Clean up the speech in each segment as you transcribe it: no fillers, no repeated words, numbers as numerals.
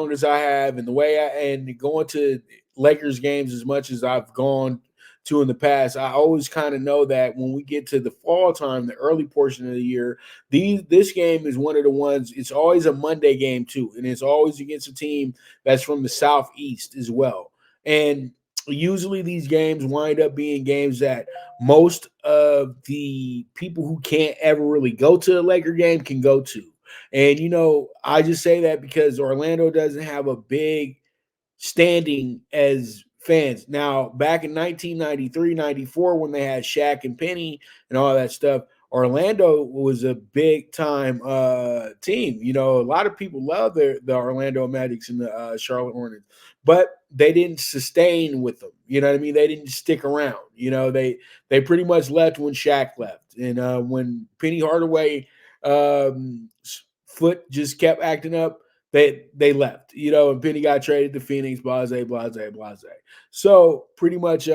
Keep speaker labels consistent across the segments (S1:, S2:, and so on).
S1: long as I have, and the way and going to Lakers games as much as I've gone to in the past, I always kind of know that when we get to the fall time, the early portion of the year, this game is one of the ones. It's always a Monday game too, and it's always against a team that's from the Southeast as well. And usually these games wind up being games that most of the people who can't ever really go to a Laker game can go to. And I just say that because Orlando doesn't have a big standing as fans. Now, back in 1993, 94, when they had Shaq and Penny and all that stuff, Orlando was a big time team. A lot of people love the Orlando Magics and the Charlotte Hornets, but they didn't sustain with them. You know what I mean? They didn't stick around. They pretty much left when Shaq left, and when Penny Hardaway foot just kept acting up, they left, and Penny got traded to Phoenix, blase, blase, blase. So pretty much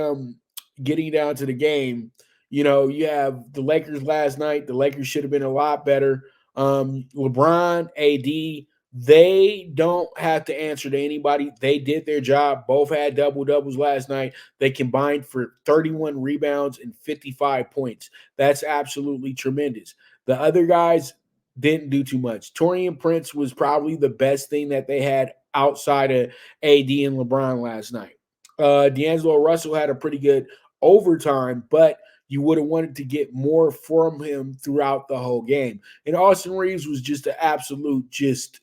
S1: getting down to the game, you have the Lakers last night. The Lakers should have been a lot better. LeBron, AD, they don't have to answer to anybody. They did their job. Both had double doubles last night. They combined for 31 rebounds and 55 points. That's absolutely tremendous. The other guys didn't do too much. Torian Prince was probably the best thing that they had outside of AD and LeBron last night. D'Angelo Russell had a pretty good overtime, but you would have wanted to get more from him throughout the whole game. And Austin Reeves was just an absolute just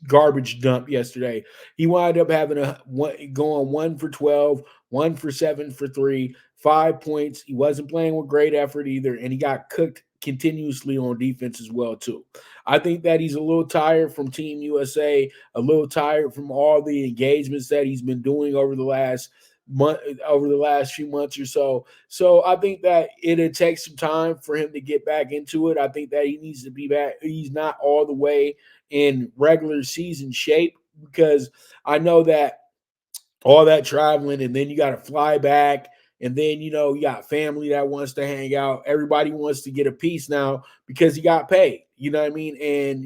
S1: garbage dump yesterday. He wound up having going 1 for 12, 1 for 7 for 3, 5 points. He wasn't playing with great effort either, and he got cooked continuously on defense as well too. I think that he's a little tired from Team USA, a little tired from all the engagements that he's been doing over the last month, over the last few months or so. So I think that it'll take some time for him to get back into it. I think that he needs to be back. He's not all the way in regular season shape, because I know that all that traveling, and then you got to fly back, and then you got family that wants to hang out. Everybody wants to get a piece now because he got paid. You know what I mean? And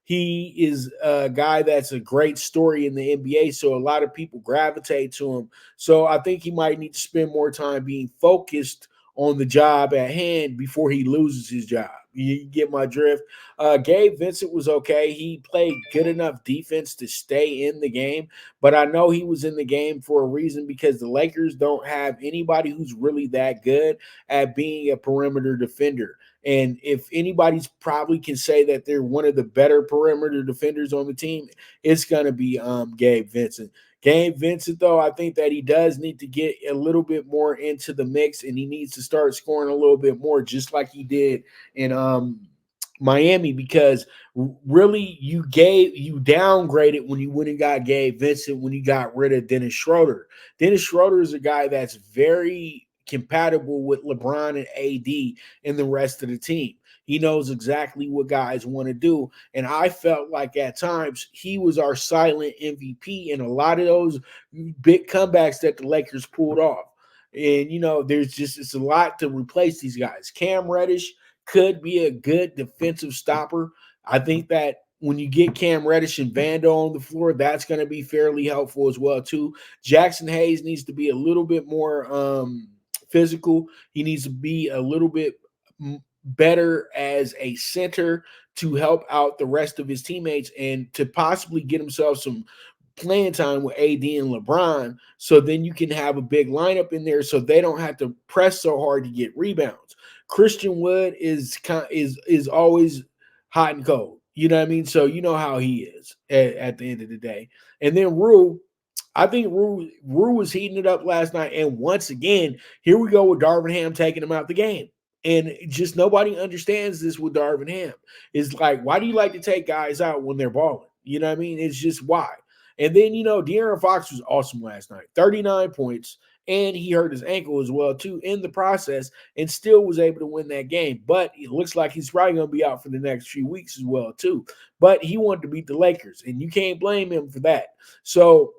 S1: he is a guy that's a great story in the NBA, so a lot of people gravitate to him. So I think he might need to spend more time being focused on the job at hand before he loses his job. You get my drift? Gabe Vincent was okay. He played good enough defense to stay in the game, but I know he was in the game for a reason, because the Lakers don't have anybody who's really that good at being a perimeter defender. And if anybody's probably can say that they're one of the better perimeter defenders on the team, it's going to be Gabe Vincent. Gabe Vincent, though, I think that he does need to get a little bit more into the mix, and he needs to start scoring a little bit more, just like he did in Miami, because really you downgraded when you went and got Gabe Vincent when you got rid of Dennis Schroeder. Dennis Schroeder is a guy that's very compatible with LeBron and AD and the rest of the team. He knows exactly what guys want to do. And I felt like at times he was our silent MVP in a lot of those big comebacks that the Lakers pulled off. And, it's a lot to replace these guys. Cam Reddish could be a good defensive stopper. I think that when you get Cam Reddish and Vando on the floor, that's going to be fairly helpful as well, too. Jackson Hayes needs to be a little bit more physical. He needs to be a little bit better as a center to help out the rest of his teammates and to possibly get himself some playing time with AD and LeBron, so then you can have a big lineup in there so they don't have to press so hard to get rebounds. Christian Wood is always hot and cold. You know what I mean? So you know how he is at the end of the day. And then Rue, I think Rue was heating it up last night. And once again, here we go with Darvin Ham taking him out the game. And just nobody understands this with Darvin Ham. It's like, why do you like to take guys out when they're balling? You know what I mean? It's just why. And then, De'Aaron Fox was awesome last night. 39 points, and he hurt his ankle as well, too, in the process, and still was able to win that game. But it looks like he's probably going to be out for the next few weeks as well, too. But he wanted to beat the Lakers, and you can't blame him for that. So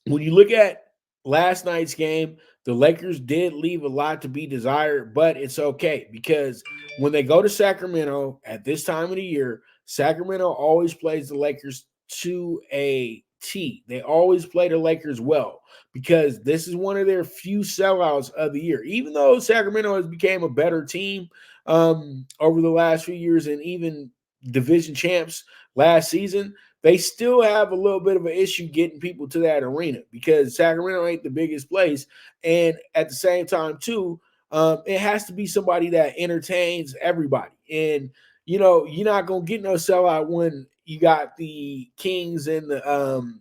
S1: when you look at last night's game, the Lakers did leave a lot to be desired, but it's okay, because when they go to Sacramento at this time of the year, Sacramento always plays the Lakers to a T. They always play the Lakers well because this is one of their few sellouts of the year. Even though Sacramento has become a better team over the last few years and even division champs last season, they still have a little bit of an issue getting people to that arena because Sacramento ain't the biggest place. And at the same time, too, it has to be somebody that entertains everybody. And you're not gonna get no sellout when you got the Kings and the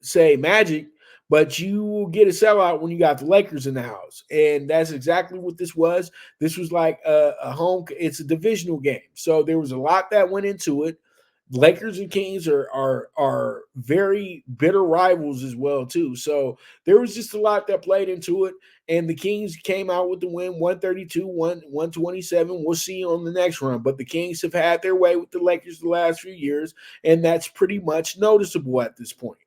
S1: say Magic, but you will get a sellout when you got the Lakers in the house. And that's exactly what this was. This was like a home, it's a divisional game. So there was a lot that went into it. Lakers and Kings are very bitter rivals as well too. So there was just a lot that played into it, and the Kings came out with the win, 132, 127. We'll see on the next run, but the Kings have had their way with the Lakers the last few years, and that's pretty much noticeable at this point.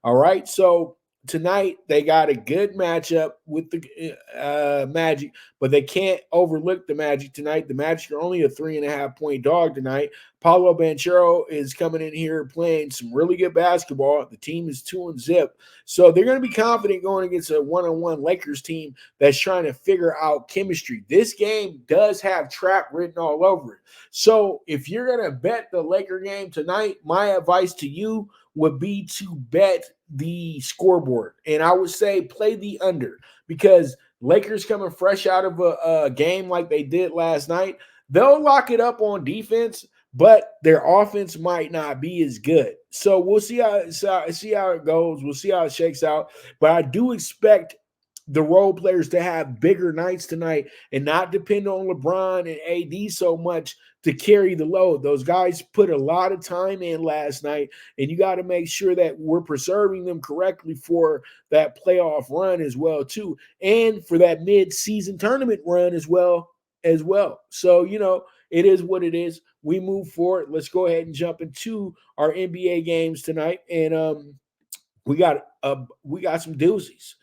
S1: All right, so tonight they got a good matchup with the Magic, but they can't overlook the Magic tonight. The Magic are only a 3.5 point dog tonight. Paulo Banchero is coming in here playing some really good basketball. The team is 2-0, so they're going to be confident going against a one-on-one Lakers team that's trying to figure out chemistry. This game does have trap written all over it. So if you're going to bet the Laker game tonight, my advice to you would be to bet the scoreboard. And I would say play the under because Lakers coming fresh out of a game like they did last night, they'll lock it up on defense, but their offense might not be as good. So we'll see how it goes. We'll see how it shakes out. But I do expect the role players to have bigger nights tonight and not depend on LeBron and AD so much to carry the load. Those guys put a lot of time in last night, and you got to make sure that we're preserving them correctly for that playoff run as well too, and for that mid-season tournament run as well. So, it is what it is. We move forward. Let's go ahead and jump into our NBA games tonight, and we got some doozies.